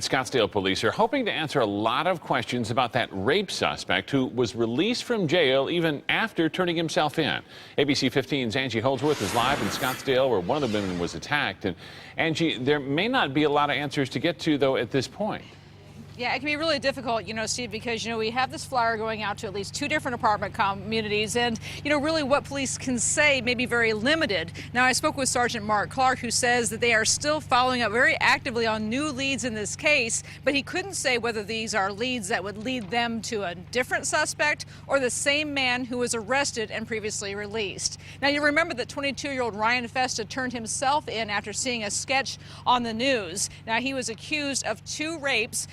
Tonight, Scottsdale police are hoping to answer a lot of questions about that rape suspect who was released from jail even after turning himself in. ABC 15's Angie Holdsworth is live in Scottsdale where one of the women was attacked. And Angie, there may not be a lot of answers to get to, though, at this point. Yeah, it can be really difficult, Steve, because, we have this flyer going out to at least 2 different apartment communities. And, really what police can say may be very limited. Now, I spoke with Sergeant Mark Clark, who says that they are still following up very actively on new leads in this case. But he couldn't say whether these are leads that would lead them to a different suspect or the same man who was arrested and previously released. Now, you remember that 22-year-old Ryan Festa turned himself in after seeing a sketch on the news. Now, he was accused of 2 rapes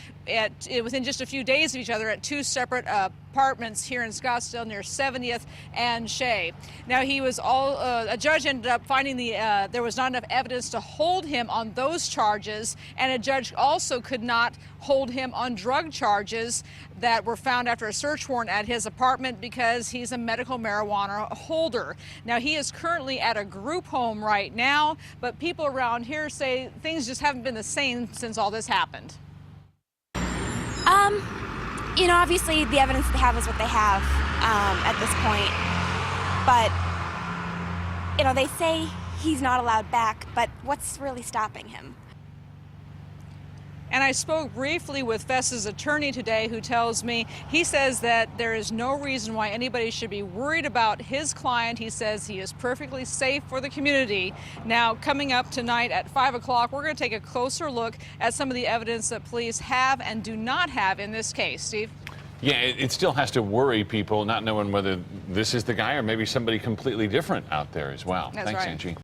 within just a few days of each other at 2 separate apartments here in Scottsdale near 70th and Shea. Now, he was a judge ended up finding there was not enough evidence to hold him on those charges, and a judge also could not hold him on drug charges that were found after a search warrant at his apartment because he's a medical marijuana holder. Now, he is currently at a group home right now, but people around here say things just haven't been the same since all this happened. Obviously the evidence they have is what they have at this point. But, they say he's not allowed back, but what's really stopping him? And I spoke briefly with Festa's attorney today, who tells me, he says that there is no reason why anybody should be worried about his client. He says he is perfectly safe for the community. Now, coming up tonight at 5 o'clock, we're going to take a closer look at some of the evidence that police have and do not have in this case. Steve? Yeah, it still has to worry people not knowing whether this is the guy or maybe somebody completely different out there as well. That's Thanks, right. Angie.